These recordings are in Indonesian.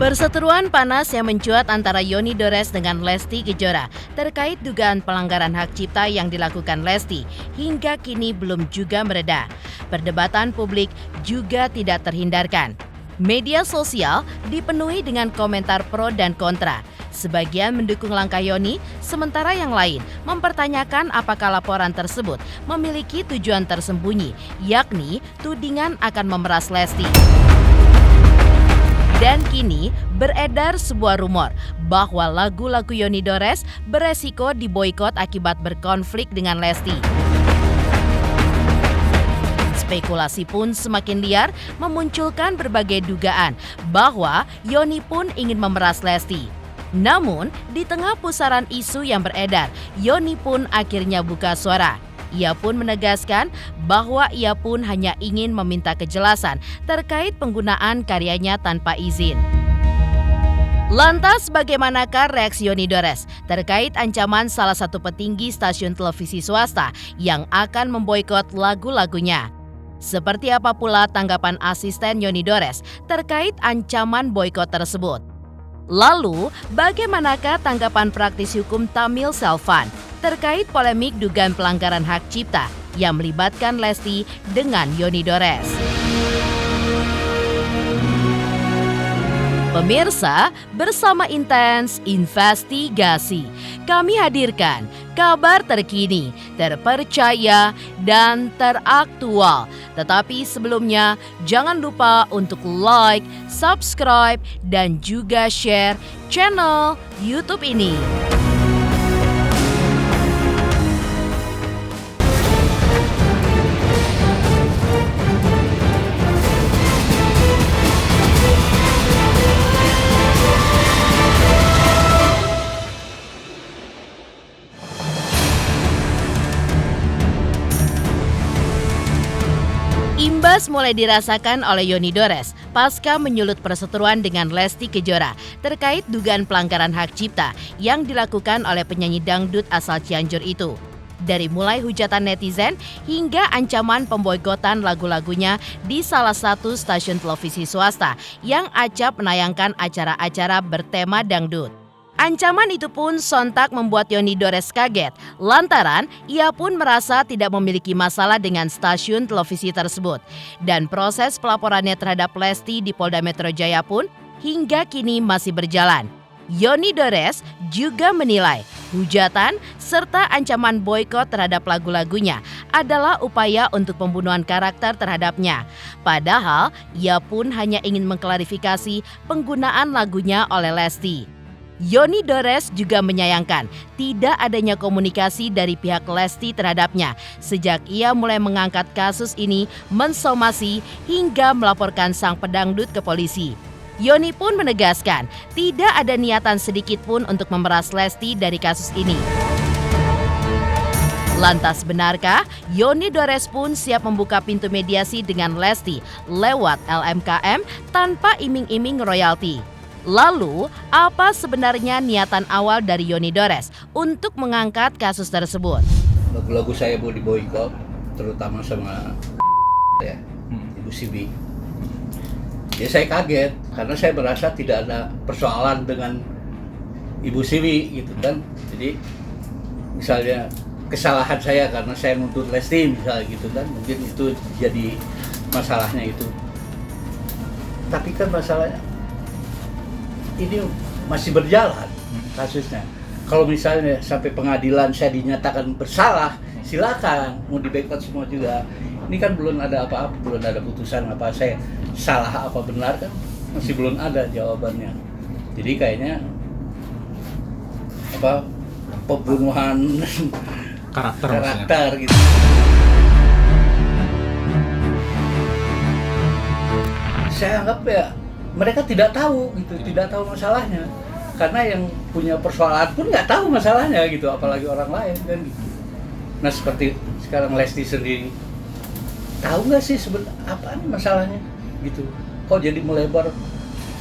Perseteruan panas yang mencuat antara Yoni Dores dengan Lesti Kejora terkait dugaan pelanggaran hak cipta yang dilakukan Lesti hingga kini belum juga mereda. Perdebatan publik juga tidak terhindarkan. Media sosial dipenuhi dengan komentar pro dan kontra. Sebagian mendukung langkah Yoni, sementara yang lain mempertanyakan apakah laporan tersebut memiliki tujuan tersembunyi, yakni tudingan akan memeras Lesti. Dan kini beredar sebuah rumor bahwa lagu-lagu Yoni Dores beresiko diboikot akibat berkonflik dengan Lesti. Spekulasi pun semakin liar memunculkan berbagai dugaan bahwa Yoni pun ingin memeras Lesti. Namun, di tengah pusaran isu yang beredar, Yoni pun akhirnya buka suara. Ia pun menegaskan bahwa ia pun hanya ingin meminta kejelasan terkait penggunaan karyanya tanpa izin. Lantas bagaimanakah reaksi Yoni Dores terkait ancaman salah satu petinggi stasiun televisi swasta yang akan memboikot lagu-lagunya? Seperti apa pula tanggapan asisten Yoni Dores terkait ancaman boikot tersebut? Lalu, bagaimanakah tanggapan praktisi hukum Tamil Selvan terkait polemik dugaan pelanggaran hak cipta yang melibatkan Lesti dengan Yoni Dores? Pemirsa, bersama Intens Investigasi, kami hadirkan kabar terkini, terpercaya, dan teraktual. Tetapi sebelumnya, jangan lupa untuk like, subscribe, dan juga share channel YouTube ini. Imbas mulai dirasakan oleh Yoni Dores pasca menyulut perseteruan dengan Lesti Kejora terkait dugaan pelanggaran hak cipta yang dilakukan oleh penyanyi dangdut asal Cianjur itu. Dari mulai hujatan netizen hingga ancaman pemboikotan lagu-lagunya di salah satu stasiun televisi swasta yang acap menayangkan acara-acara bertema dangdut. Ancaman itu pun sontak membuat Yoni Dores kaget, lantaran ia pun merasa tidak memiliki masalah dengan stasiun televisi tersebut. Dan proses pelaporannya terhadap Lesti di Polda Metro Jaya pun hingga kini masih berjalan. Yoni Dores juga menilai hujatan serta ancaman boikot terhadap lagu-lagunya adalah upaya untuk pembunuhan karakter terhadapnya. Padahal ia pun hanya ingin mengklarifikasi penggunaan lagunya oleh Lesti. Yoni Dores juga menyayangkan tidak adanya komunikasi dari pihak Lesti terhadapnya sejak ia mulai mengangkat kasus ini mensomasi hingga melaporkan sang pedangdut ke polisi. Yoni pun menegaskan tidak ada niatan sedikit pun untuk memeras Lesti dari kasus ini. Lantas benarkah Yoni Dores pun siap membuka pintu mediasi dengan Lesti lewat LMKM tanpa iming-iming royalti? Lalu, apa sebenarnya niatan awal dari Yoni Dores untuk mengangkat kasus tersebut? Lagu-lagu saya mau diboikot, terutama sama Ibu Sibi. Ya saya kaget, karena saya merasa tidak ada persoalan dengan Ibu Sibi gitu kan. Jadi misalnya kesalahan saya karena saya nuntut Lesti misalnya gitu kan, mungkin itu jadi masalahnya itu. Tapi kan masalahnya ini masih berjalan kasusnya. Kalau misalnya sampai pengadilan saya dinyatakan bersalah, silakan mau di-boikot semua juga. Ini kan belum ada apa-apa, belum ada putusan apa saya salah apa benar kan masih belum ada jawabannya. Jadi kayaknya apa pembunuhan karakter gitu. Saya anggap ya mereka tidak tahu gitu, tidak tahu masalahnya. Karena yang punya persoalan pun nggak tahu masalahnya gitu, apalagi orang lain kan gitu. Nah seperti sekarang Lesti sendiri, tahu nggak sih sebenarnya apa nih masalahnya gitu? Kok jadi melebar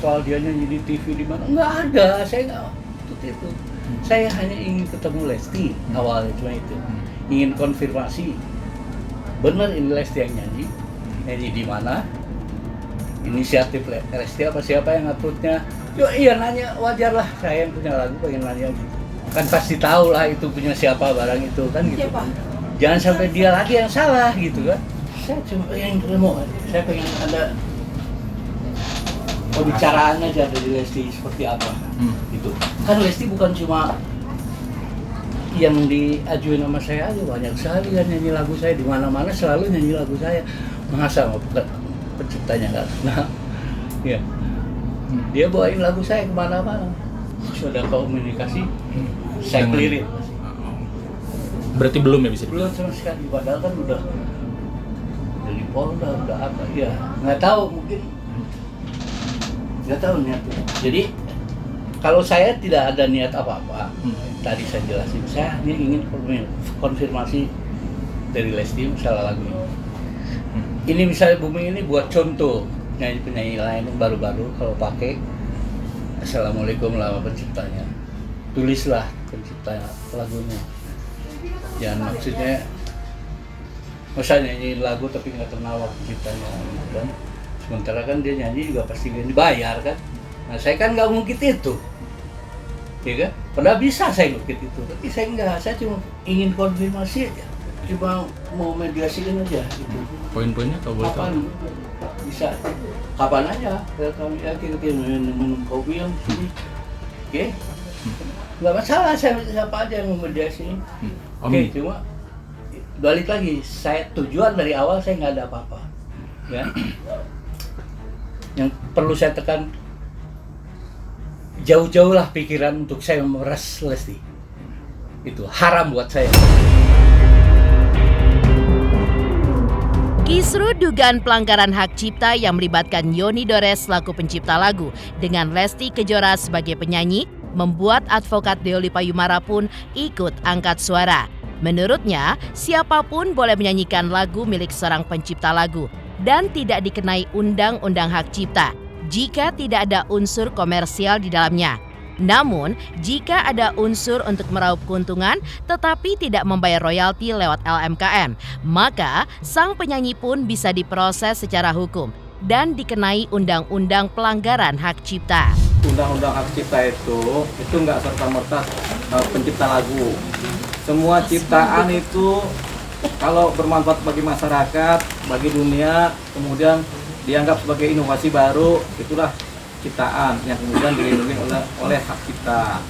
soal dia nyanyi di TV di mana? Nggak ada, saya nggak tutup itu. Saya hanya ingin ketemu Lesti awalnya cuma itu, ingin konfirmasi benar ini Lesti yang nyanyi di mana? inisiatif Lesti apa siapa yang uploadnya. Yo iya nanya, wajar lah, saya yang punya lagu pengen nanya gitu. Kan pasti tahu lah itu punya siapa barang itu kan gitu. Siapa? Jangan sampai dia lagi yang salah gitu kan. Saya cuma saya pengen ada pembicaraan aja dari Lesti seperti apa gitu. Kan Lesti bukan cuma yang diajuin sama saya aja, banyak sekali kan nyanyi lagu saya, di mana-mana selalu nyanyi lagu saya. Masa bukan penciptanya kan? Nah, ya. Dia bawain lagu saya kemana-mana. Sudah komunikasi, saya clearin. Berarti belum ya bisa? Belum sama sekali, padahal kan udah dari Polda, udah apa, ya nggak tahu mungkin. Nggak tahu niatnya. Jadi kalau saya tidak ada niat apa-apa, tadi saya jelasin, saya hanya ingin konfirmasi dari Lesti masalah lagu ini. Ini misalnya Bumi ini buat contoh penyanyi lain yang baru-baru kalau pakai Assalamualaikum nama penciptanya, tulislah pencipta lagunya. Jangan maksudnya masa nyanyi lagu tapi nggak kenal penciptanya gitu kan. Sementara kan dia nyanyi juga pasti dibayar kan. Nah saya kan nggak ngungkit itu, ya kan? Padahal bisa saya ngungkit itu, tapi saya nggak. Saya cuma ingin konfirmasi aja, cuma mau mediasiin aja gitu. Poin-poinnya kalau boleh tahu? Bisa, kapan aja. Kami kita minum kopi yang sini, oke? Nggak masalah, saya siapa aja yang mau mediasiin. Oke, cuma balik lagi, saya tujuan dari awal saya nggak ada apa-apa, ya. Yang perlu saya tekan, jauh-jauh lah pikiran untuk saya memeras Lesti. Itu haram buat saya. Kisru dugaan pelanggaran hak cipta yang melibatkan Yoni Dores selaku pencipta lagu dengan Lesti Kejora sebagai penyanyi membuat advokat Deoli Payumara pun ikut angkat suara. Menurutnya, siapapun boleh menyanyikan lagu milik seorang pencipta lagu dan tidak dikenai undang-undang hak cipta jika tidak ada unsur komersial di dalamnya. Namun, jika ada unsur untuk meraup keuntungan tetapi tidak membayar royalti lewat LMKM, maka sang penyanyi pun bisa diproses secara hukum dan dikenai undang-undang pelanggaran hak cipta. Undang-undang hak cipta itu nggak serta-merta pencipta lagu. Semua ciptaan itu kalau bermanfaat bagi masyarakat, bagi dunia, kemudian dianggap sebagai inovasi baru, itulah ciptaan yang kemudian dilindungi oleh hak cipta,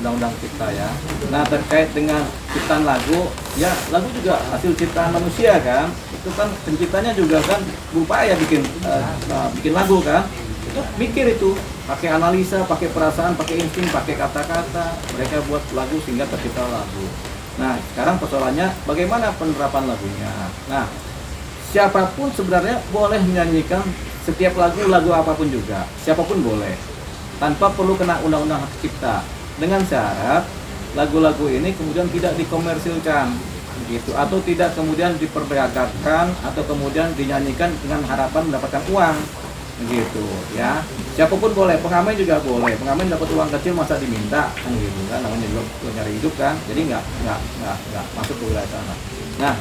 undang-undang cipta ya. Nah terkait dengan ciptaan lagu, ya lagu juga hasil ciptaan manusia kan, itu kan penciptanya juga kan berupaya bikin lagu kan, itu mikir itu, pakai analisa, pakai perasaan, pakai insting, pakai kata-kata, mereka buat lagu sehingga tercipta lagu. Nah sekarang persoalannya bagaimana penerapan lagunya. Nah siapapun sebenarnya boleh menyanyikan setiap lagu apapun juga, siapapun boleh, tanpa perlu kena undang-undang hak cipta, dengan syarat lagu-lagu ini kemudian tidak dikomersilkan, gitu, atau tidak kemudian diperdagangkan atau kemudian dinyanyikan dengan harapan mendapatkan uang, gitu, ya. Siapapun boleh, pengamen juga boleh, pengamen dapat uang kecil masa diminta, kan gitu kan, namanya juga nyari hidup kan, jadi nggak masuk ke wilayah sana. Nah,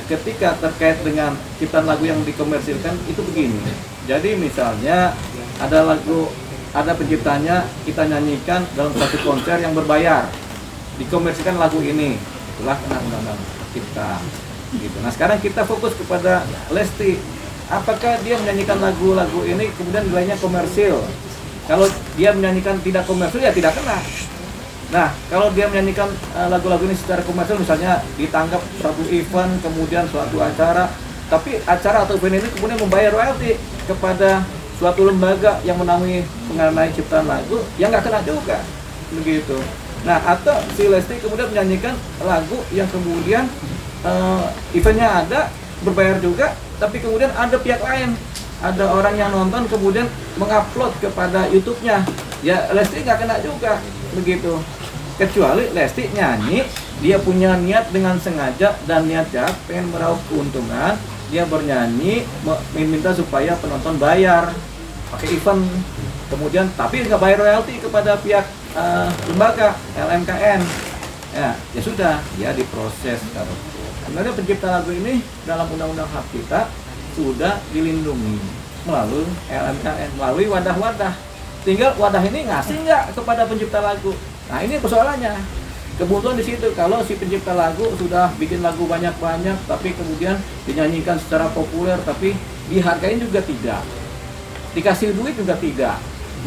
ketika terkait dengan ciptaan lagu yang dikomersilkan itu begini. Jadi misalnya ada lagu, ada penciptanya, kita nyanyikan dalam satu konser yang berbayar, dikomersilkan lagu ini, itulah kena undang-undang cipta. Gitu. Nah sekarang kita fokus kepada Lesti. Apakah dia menyanyikan lagu-lagu ini kemudian nilainya komersil? Kalau dia menyanyikan tidak komersil ya tidak kena. Nah, kalau dia menyanyikan lagu-lagu ini secara komersial, misalnya ditangkap suatu event, kemudian suatu acara, tapi acara atau event ini kemudian membayar royalti kepada suatu lembaga yang menaungi mengenai ciptaan lagu, yang nggak kena juga, begitu. Nah, atau si Lesti kemudian menyanyikan lagu yang kemudian eventnya ada, berbayar juga, tapi kemudian ada pihak lain, ada orang yang nonton kemudian mengupload kepada YouTube-nya, ya Lesti nggak kena juga, begitu. Kecuali Lesti nyanyi, dia punya niat dengan sengaja dan niat jahat pengen meraup keuntungan, dia bernyanyi meminta supaya penonton bayar pakai event, kemudian tapi nggak bayar royalti kepada pihak lembaga LMKN, ya sudah, dia diproses. Sebenarnya pencipta lagu ini dalam undang-undang hak cipta sudah dilindungi, melalui LMKN, melalui wadah-wadah. Tinggal wadah ini ngasih nggak kepada pencipta lagu. Nah ini persoalannya. Kebutuhan di situ, kalau si pencipta lagu sudah bikin lagu banyak-banyak, tapi kemudian dinyanyikan secara populer, tapi dihargain juga tidak, dikasih duit juga tidak,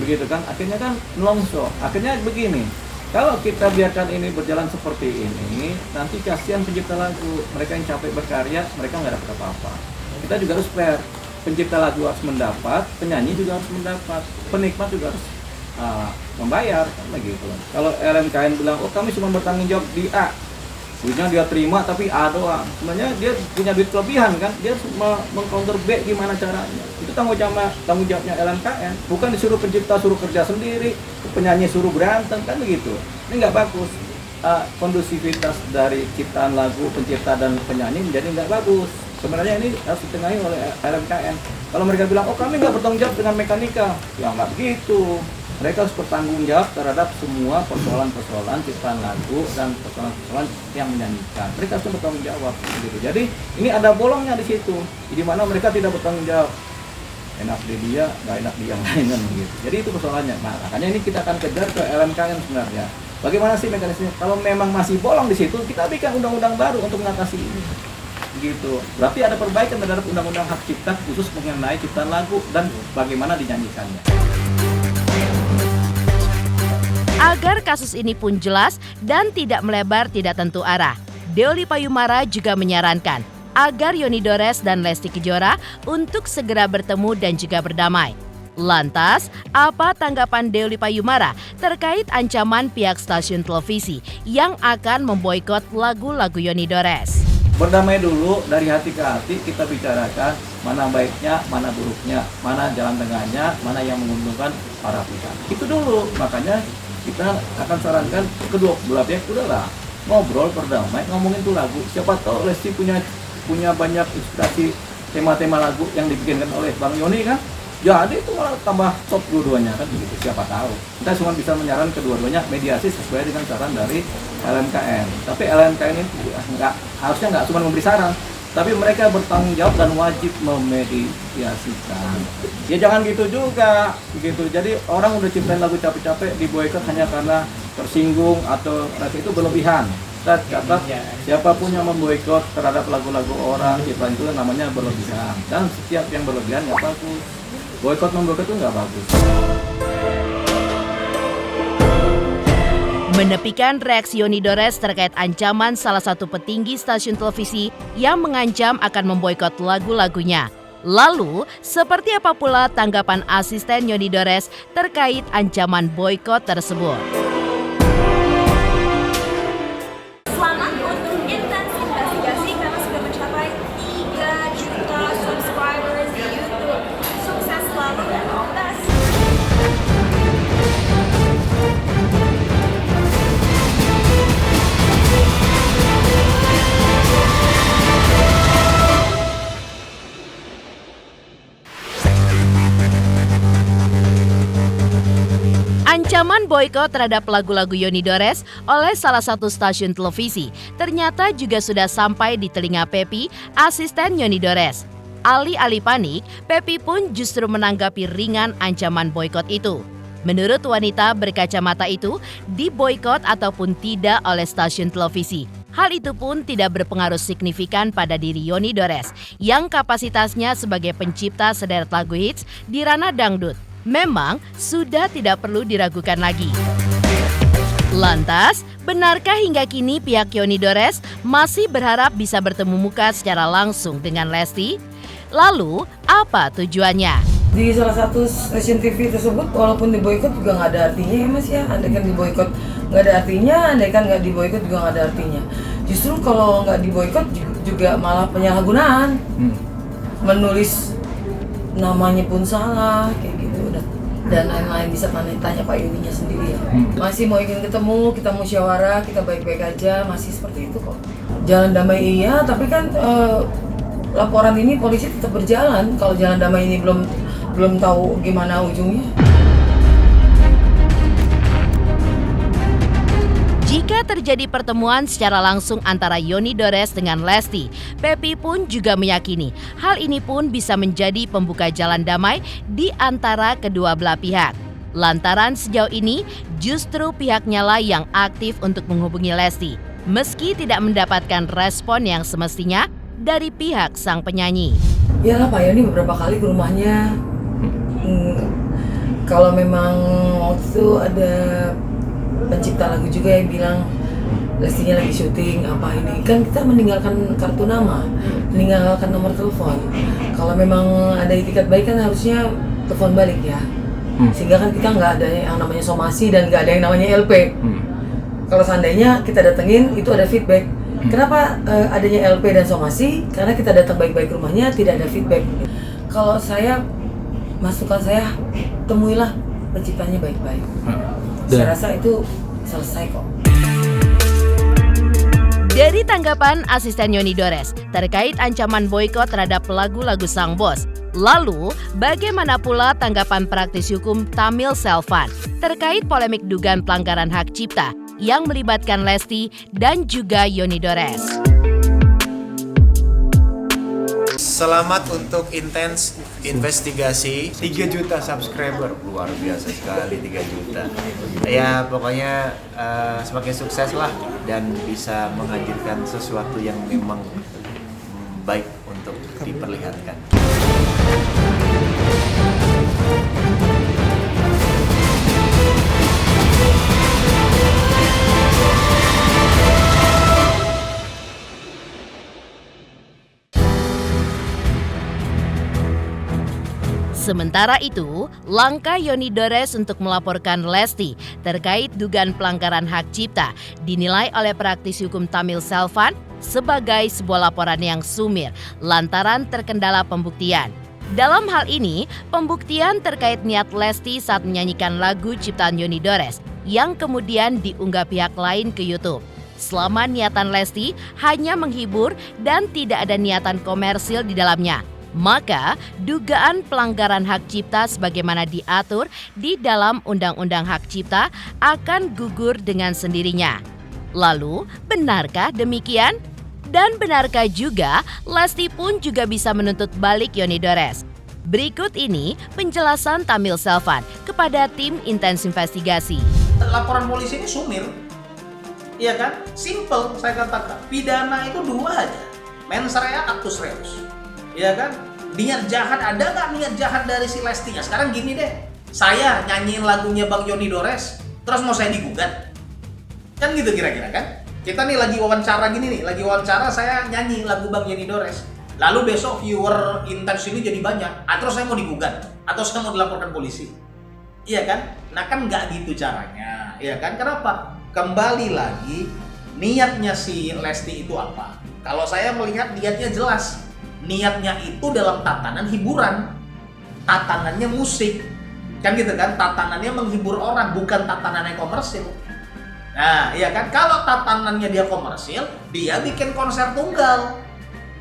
begitu kan? Akhirnya kan nelongso. Akhirnya begini, kalau kita biarkan ini berjalan seperti ini, nanti kasihan pencipta lagu, mereka yang capek berkarya, mereka nggak dapat apa-apa. Kita juga harus fair. Pencipta lagu harus mendapat, penyanyi juga harus mendapat, penikmat juga harus membayar, kan begitu. Kalau LMKN bilang, oh kami cuma bertanggung jawab di A, duitnya dia terima tapi A doang. Sebenarnya dia punya duit kelebihan kan, dia harus mengcounter B gimana caranya. Itu tanggung jawabnya LMKN, bukan disuruh pencipta suruh kerja sendiri, penyanyi suruh berantem, kan begitu. Ini nggak bagus. Kondusivitas dari ciptaan lagu, pencipta dan penyanyi menjadi nggak bagus. Sebenarnya ini harus ditengahi oleh LMKN. Kalau mereka bilang, oh kami nggak bertanggung jawab dengan mekanika, ya nggak begitu. Mereka harus bertanggung jawab terhadap semua persoalan-persoalan ciptaan lagu dan persoalan-persoalan yang menyanyikan. Mereka harus bertanggung jawab. Gitu. Jadi ini ada bolongnya di situ, di mana mereka tidak bertanggung jawab. Enak di dia, nggak enak di yang lain kan begitu. Jadi itu persoalannya. Nah, makanya ini kita akan kejar ke LMKN sebenarnya. Bagaimana sih mekanismenya? Kalau memang masih bolong di situ, kita bikin undang-undang baru untuk mengatasi ini. Gitu. Berarti ada perbaikan terhadap undang-undang hak cipta khusus mengenai ciptaan lagu dan bagaimana dinyanyikannya. Agar kasus ini pun jelas dan tidak melebar tidak tentu arah, Deoli Payumara juga menyarankan agar Yoni Dores dan Lesti Kejora untuk segera bertemu dan juga berdamai. Lantas, apa tanggapan Deoli Payumara terkait ancaman pihak stasiun televisi yang akan memboikot lagu-lagu Yoni Dores? Berdamai dulu, dari hati ke hati kita bicarakan mana baiknya, mana buruknya, mana jalan tengahnya, mana yang menguntungkan para pihak. Itu dulu, makanya kita akan sarankan kedua belah pihak udahlah ngobrol berdamai, ngomongin tuh lagu. Siapa tahu Lesti punya banyak inspirasi tema-tema lagu yang dibikinkan oleh Bang Yoni kan. Jadi itu malah tambah top dua-duanya kan begitu, siapa tahu. Kita cuma bisa menyarankan kedua-duanya mediasi sesuai dengan saran dari LMKN. Tapi LMKN itu harusnya nggak cuma memberi saran, tapi mereka bertanggung jawab dan wajib memediasikan. Ya jangan gitu juga, begitu. Jadi orang udah ciptain lagu capek-capek diboikot hanya karena tersinggung atau itu berlebihan. Kita catat siapapun yang memboikot terhadap lagu-lagu orang ciptaan itu namanya berlebihan. Dan setiap yang berlebihan nggak bagus. Boikot-memboikot itu nggak bagus. Menepikan reaksi Yoni Dores terkait ancaman salah satu petinggi stasiun televisi yang mengancam akan memboikot lagu-lagunya. Lalu, seperti apa pula tanggapan asisten Yoni Dores terkait ancaman boikot tersebut? Selamat untuk intens investigasi karena sudah mencapai 3 juta subscribers di YouTube. Sukses selalu dan all the best. Ancaman boikot terhadap lagu-lagu Yoni Dores oleh salah satu stasiun televisi ternyata juga sudah sampai di telinga Pepi, asisten Yoni Dores. Alih-alih panik, Pepi pun justru menanggapi ringan ancaman boikot itu. Menurut wanita berkacamata itu, diboikot ataupun tidak oleh stasiun televisi. Hal itu pun tidak berpengaruh signifikan pada diri Yoni Dores yang kapasitasnya sebagai pencipta sederet lagu hits di ranah dangdut. Memang sudah tidak perlu diragukan lagi. Lantas, benarkah hingga kini pihak Yoni Dores masih berharap bisa bertemu muka secara langsung dengan Lesti? Lalu, apa tujuannya? Di salah satu stasiun TV tersebut, walaupun diboikot juga nggak ada artinya ya mas ya. Andaikan diboikot nggak ada artinya, andaikan nggak diboikot juga nggak ada artinya. Justru kalau nggak diboikot juga malah penyalahgunaan. Menulis namanya pun salah, kayak gitu. Dan lain-lain bisa tanya Pak Yoninya sendiri ya. Masih mau ingin ketemu, kita musyawarah, kita baik-baik aja, masih seperti itu kok. Jalan damai iya, tapi kan laporan ini polisi tetap berjalan. Kalau jalan damai ini belum tahu gimana ujungnya. Jika terjadi pertemuan secara langsung antara Yoni Dores dengan Lesti, Pepi pun juga meyakini hal ini pun bisa menjadi pembuka jalan damai di antara kedua belah pihak. Lantaran sejauh ini justru pihaknya lah yang aktif untuk menghubungi Lesti, meski tidak mendapatkan respon yang semestinya dari pihak sang penyanyi. Iyalah Pak Yoni beberapa kali ke rumahnya. Kalau memang waktu itu ada pencipta lagu juga yang bilang Lestinya lagi syuting apa ini, kan kita meninggalkan kartu nama, meninggalkan nomor telepon. Kalau memang ada itikat baik kan harusnya telepon balik ya, sehingga kan kita nggak ada yang namanya somasi dan nggak ada yang namanya LP. Kalau seandainya kita datengin itu ada feedback. Kenapa adanya LP dan somasi? Karena kita datang baik-baik ke rumahnya tidak ada feedback. Kalau saya masukan saya, temuilah penciptanya baik-baik. Saya rasa itu selesai kok. Dari tanggapan asisten Yoni Dores terkait ancaman boikot terhadap lagu-lagu sang bos, lalu bagaimana pula tanggapan praktis hukum Tamil Selvan terkait polemik dugaan pelanggaran hak cipta yang melibatkan Lesti dan juga Yoni Dores? Selamat untuk intens investigasi 3 juta subscriber, luar biasa sekali 3 juta. Ya pokoknya semakin sukses lah dan bisa menghadirkan sesuatu yang memang baik untuk diperlihatkan. Sementara itu, langkah Yoni Dores untuk melaporkan Lesti terkait dugaan pelanggaran hak cipta dinilai oleh praktisi hukum Tamil Selvan sebagai sebuah laporan yang sumir lantaran terkendala pembuktian. Dalam hal ini, pembuktian terkait niat Lesti saat menyanyikan lagu ciptaan Yoni Dores yang kemudian diunggah pihak lain ke YouTube. Selama niatan Lesti hanya menghibur dan tidak ada niatan komersil di dalamnya, maka dugaan pelanggaran hak cipta sebagaimana diatur di dalam Undang-Undang Hak Cipta akan gugur dengan sendirinya. Lalu, benarkah demikian? Dan benarkah juga Lesti pun juga bisa menuntut balik Yoni Dores? Berikut ini penjelasan Tamil Selvan kepada tim intens investigasi. Laporan polisi ini sumir, iya kan? Simple saya katakan. Pidana itu 2 aja, mens rea actus reus. Ya kan? Niat jahat, ada nggak niat jahat dari si Lesti? Ya sekarang gini deh, saya nyanyiin lagunya Bang Yoni Dores, terus mau saya digugat? Kan gitu kira-kira kan? Kita nih lagi wawancara gini nih, lagi wawancara saya nyanyi lagu Bang Yoni Dores. Lalu besok viewer intens ini jadi banyak, terus saya mau digugat? Atau saya mau dilaporkan polisi? Iya kan? Nah kan nggak gitu caranya, iya kan? Kenapa? Kembali lagi, niatnya si Lesti itu apa? Kalau saya melihat niatnya jelas. Niatnya itu dalam tatanan hiburan, tatanannya musik, kan gitu kan? Tatanannya menghibur orang, bukan tatanannya komersil. Nah, iya kan? Kalau tatanannya dia komersil, dia bikin konser tunggal,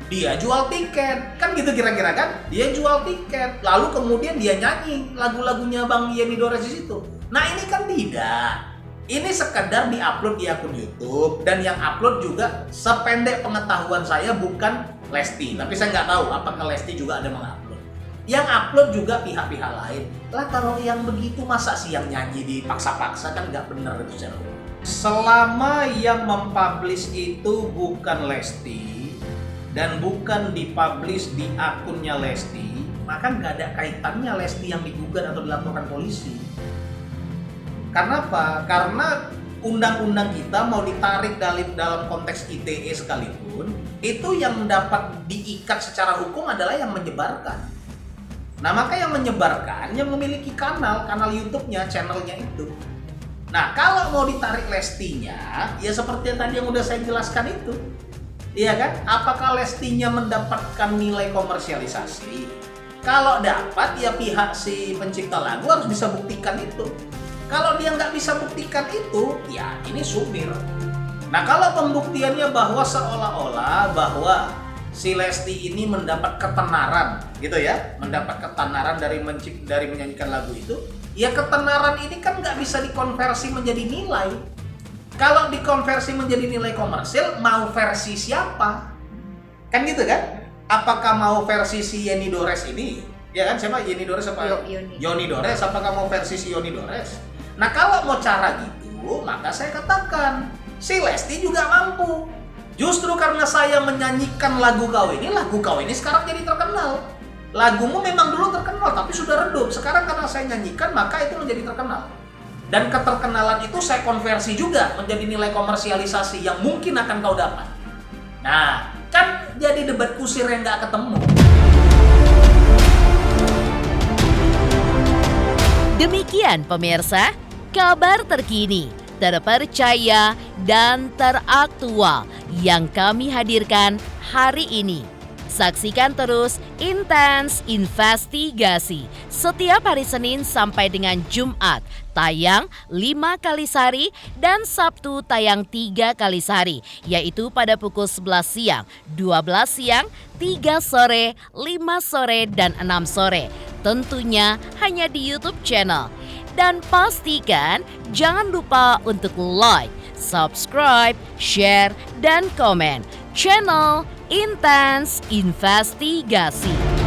dia jual tiket, kan gitu kira-kira kan? Dia jual tiket, lalu kemudian dia nyanyi lagu-lagunya Bang Yoni Dores di situ. Nah ini kan tidak. Ini sekedar diupload di akun YouTube dan yang upload juga sependek pengetahuan saya bukan Lesti, tapi saya nggak tahu apakah Lesti juga ada mengupload. Yang upload juga pihak-pihak lain. Lah kalau yang begitu masa sih yang nyanyi dipaksa-paksa, kan nggak benar itu secara umum. Selama yang mempublish itu bukan Lesti dan bukan dipublish di akunnya Lesti, maka nggak ada kaitannya Lesti yang digugat atau dilaporkan polisi. Karena apa? Karena undang-undang kita mau ditarik dalam konteks ITE sekalipun, itu yang dapat diikat secara hukum adalah yang menyebarkan. Nah maka yang menyebarkan yang memiliki kanal YouTube-nya, channelnya itu. Nah kalau mau ditarik Lestinya, ya seperti yang tadi yang udah saya jelaskan itu, iya kan? Apakah Lestinya mendapatkan nilai komersialisasi? Kalau dapat, ya pihak si pencipta lagu harus bisa buktikan itu. Kalau dia nggak bisa buktikan itu, ya ini sumir. Nah kalau pembuktiannya bahwa seolah-olah bahwa si Lesti ini mendapat ketenaran, gitu ya, mendapat ketenaran dari menyanyikan lagu itu, ya ketenaran ini kan nggak bisa dikonversi menjadi nilai. Kalau dikonversi menjadi nilai komersil, mau versi siapa? Kan gitu kan? Apakah mau versi si Yeni Dores ini? Ya kan, siapa? Yeni Dores apa? Yoni Dores, apakah mau versi si Yoni Dores? Nah, kalau mau cara gitu, maka saya katakan, si Lesti juga mampu. Justru karena saya menyanyikan lagu kau ini sekarang jadi terkenal. Lagumu memang dulu terkenal, tapi sudah redup. Sekarang karena saya nyanyikan, maka itu menjadi terkenal. Dan keterkenalan itu saya konversi juga menjadi nilai komersialisasi yang mungkin akan kau dapat. Nah, kan jadi debat kusir yang nggak ketemu. Demikian pemirsa, kabar terkini, terpercaya, dan teraktual yang kami hadirkan hari ini. Saksikan terus Intens Investigasi setiap hari Senin sampai dengan Jumat tayang 5 kali sehari dan Sabtu tayang 3 kali sehari, yaitu pada pukul 11 siang, 12 siang, 3 sore, 5 sore, dan 6 sore. Tentunya hanya di YouTube channel. Dan pastikan jangan lupa untuk like, subscribe, share, dan komen channel Intens Investigasi.